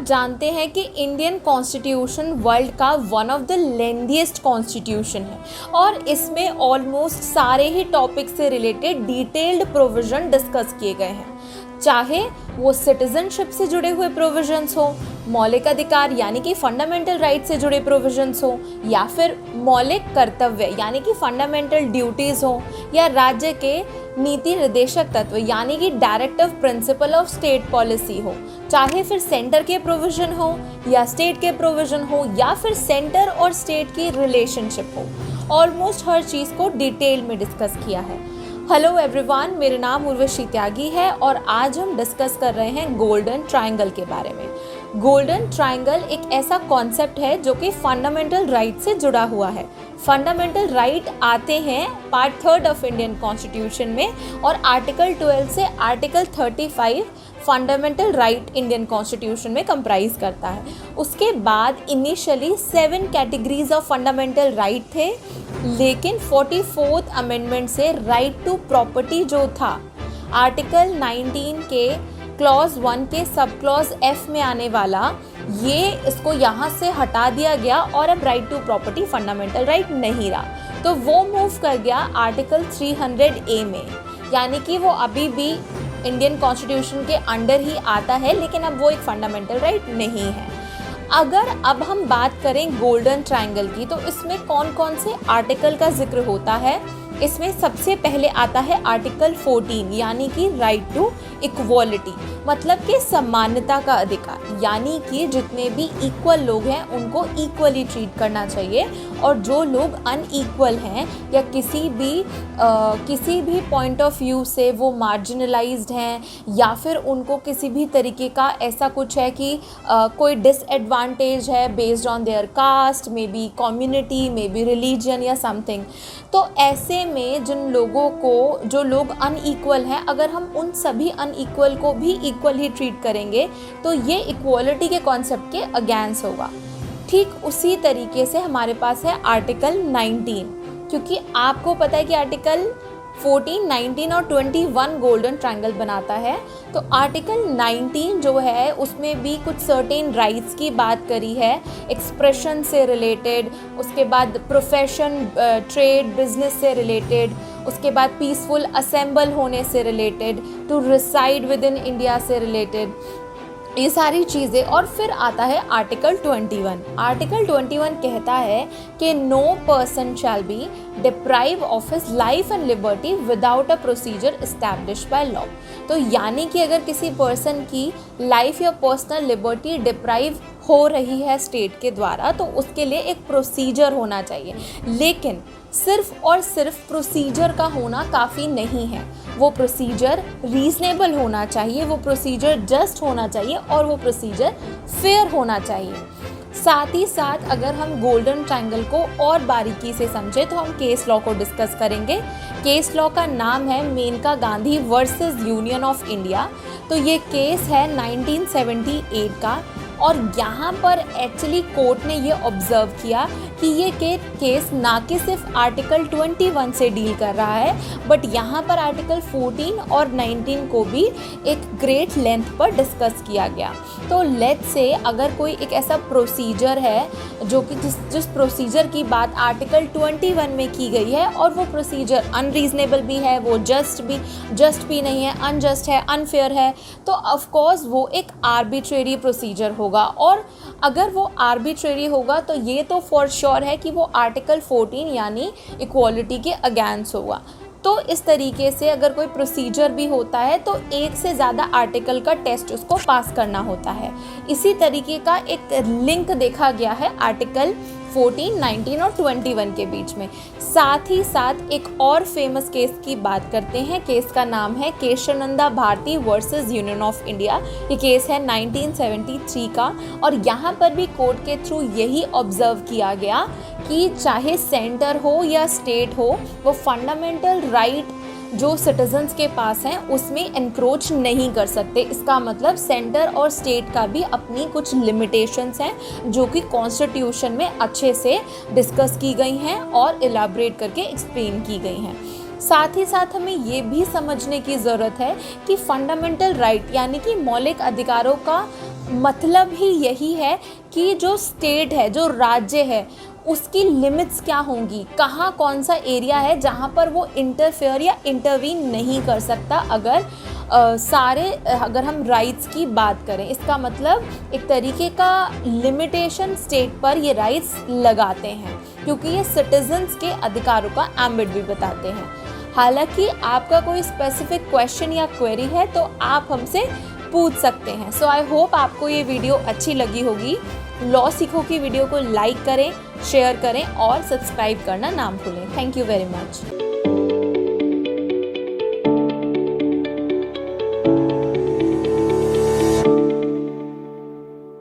जानते हैं कि इंडियन कॉन्स्टिट्यूशन वर्ल्ड का one of the lengthiest constitution है और इसमें ऑलमोस्ट सारे ही टॉपिक से रिलेटेड डिटेल्ड प्रोविज़न डिस्कस किए गए हैं, चाहे वो सिटीजनशिप से जुड़े हुए प्रोविजंस हो, मौलिक अधिकार यानी कि फंडामेंटल राइट से जुड़े प्रोविजंस हो, या फिर मौलिक कर्तव्य यानी कि फंडामेंटल ड्यूटीज़ हो, या राज्य के नीति निर्देशक तत्व यानी कि directive principle of state policy हो, चाहे फिर सेंटर के प्रोविजन हो या स्टेट के प्रोविजन हो, या फिर सेंटर और स्टेट की रिलेशनशिप हो, ऑलमोस्ट हर चीज़ को डिटेल में डिस्कस किया है। हेलो एवरीवन, मेरा नाम उर्वशी त्यागी है और आज हम डिस्कस कर रहे हैं गोल्डन ट्रायंगल के बारे में। गोल्डन ट्रायंगल एक ऐसा कॉन्सेप्ट है जो कि फंडामेंटल राइट से जुड़ा हुआ है। फंडामेंटल राइट आते हैं पार्ट 3 ऑफ इंडियन कॉन्स्टिट्यूशन में और आर्टिकल 12 से article 35 fundamental right Indian constitution में कंप्राइज करता है। उसके बाद initially 7 categories of fundamental right थे, लेकिन 44th अमेंडमेंट से राइट टू प्रॉपर्टी जो था आर्टिकल 19 के क्लॉज 1 के सब क्लॉज F में आने वाला, ये इसको यहाँ से हटा दिया गया और अब right to property fundamental right नहीं रहा, तो वो मूव कर गया आर्टिकल 300A में, यानी कि वो अभी भी इंडियन कॉन्स्टिट्यूशन के अंडर ही आता है, लेकिन अब वो एक फंडामेंटल राइट नहीं है। अगर अब हम बात करें गोल्डन ट्रायंगल की, तो इसमें कौन कौन से आर्टिकल का जिक्र होता है। इसमें सबसे पहले आता है आर्टिकल 14 यानी कि राइट टू इक्वालिटी, मतलब कि समानता का अधिकार, यानी कि जितने भी इक्वल लोग हैं उनको इक्वली ट्रीट करना चाहिए, और जो लोग अनइक्वल हैं या किसी भी पॉइंट ऑफ व्यू से वो मार्जिनलाइज्ड हैं, या फिर उनको किसी भी तरीके का ऐसा कुछ है कि कोई डिसएडवांटेज है based on their caste, may be community, may be religion या समथिंग, तो ऐसे में जो लोग अनइक्वल हैं, अगर हम उन सभी अनइक्वल को भी इक्वल ही ट्रीट करेंगे तो ये इक्वालिटी के कॉन्सेप्ट के अगेंस्ट होगा। ठीक उसी तरीके से हमारे पास है आर्टिकल 19, क्योंकि आपको पता है कि आर्टिकल 14, 19 और 21 गोल्डन ट्रायंगल बनाता है, तो आर्टिकल 19 जो है उसमें भी कुछ सर्टेन राइट्स की बात करी है, एक्सप्रेशन से रिलेटेड, उसके बाद प्रोफेशन, ट्रेड, बिजनेस से रिलेटेड, उसके बाद पीसफुल असेंबल होने से related, to reside within India से रिलेटेड, ये सारी चीज़ें। और फिर आता है आर्टिकल 21। आर्टिकल 21 कहता है कि no person shall be deprive of his life and liberty without a procedure establish by law. तो यानी कि अगर किसी पर्सन की लाइफ या पर्सनल लिबर्टी डिप्राइव हो रही है स्टेट के द्वारा, तो उसके लिए एक प्रोसीजर होना चाहिए, लेकिन सिर्फ और सिर्फ प्रोसीजर का होना काफ़ी नहीं है। वो प्रोसीजर रीज़नेबल होना चाहिए, वो प्रोसीजर जस्ट होना चाहिए, और वो प्रोसीजर फेयर होना चाहिए। साथ ही साथ अगर हम गोल्डन ट्रायंगल को और बारीकी से समझें तो हम केस लॉ को डिस्कस करेंगे। केस लॉ का नाम है Maneka Gandhi versus Union of India. तो ये केस है 1978 का, और यहाँ पर एक्चुअली कोर्ट ने ये ऑब्ज़र्व किया कि ये केस ना कि सिर्फ आर्टिकल 21 से डील कर रहा है, बट यहाँ पर आर्टिकल 14 और 19 को भी एक ग्रेट लेंथ पर डिस्कस किया गया। तो लेट्स से अगर कोई एक ऐसा प्रोसीजर है जो कि जिस प्रोसीजर की बात आर्टिकल 21 में की गई है, और वो प्रोसीजर अनरीजनेबल भी है, वो जस्ट भी नहीं है, अनजस्ट है, अनफेयर है, तो ऑफकोर्स वो एक आर्बिट्रेरी प्रोसीजर होगा। और अगर वो आर्बिट्रेरी होगा तो ये तो फॉर श्योर है कि वो आर्टिकल 14 यानी इक्वालिटी के अगेंस्ट होगा। तो इस तरीके से अगर कोई प्रोसीजर भी होता है तो एक से ज़्यादा आर्टिकल का टेस्ट उसको पास करना होता है। इसी तरीके का एक लिंक देखा गया है आर्टिकल 14, 19 और 21 के बीच में। साथ ही साथ एक और फेमस केस की बात करते हैं। केस का नाम है Kesavananda Bharati versus Union of India. ये केस है 1973 का, और यहाँ पर भी कोर्ट के थ्रू यही ऑब्जर्व किया गया कि चाहे सेंटर हो या स्टेट हो, वो फंडामेंटल राइट जो सिटीजन्स के पास हैं उसमें एनक्रोच नहीं कर सकते। इसका मतलब सेंटर और स्टेट का भी अपनी कुछ लिमिटेशंस हैं जो कि कॉन्स्टिट्यूशन में अच्छे से डिस्कस की गई हैं और इलाबरेट करके एक्सप्लेन की गई हैं। साथ ही साथ हमें ये भी समझने की ज़रूरत है कि फंडामेंटल राइट यानी कि मौलिक अधिकारों का मतलब ही यही है कि जो स्टेट है, जो राज्य है, उसकी लिमिट्स क्या होंगी, कहाँ कौन सा एरिया है जहाँ पर वो इंटरफेयर या इंटरवीन नहीं कर सकता। अगर हम राइट्स की बात करें, इसका मतलब एक तरीके का लिमिटेशन स्टेट पर ये राइट्स लगाते हैं, क्योंकि ये सिटीजन्स के अधिकारों का एम्बिट भी बताते हैं। हालांकि आपका कोई स्पेसिफिक क्वेश्चन या क्वेरी है तो आप हमसे पूछ सकते हैं। सो आई होप आपको ये वीडियो अच्छी लगी होगी। लॉ सीखो की वीडियो को लाइक करें, शेयर करें और सब्सक्राइब करना ना भूलें। Thank you very much.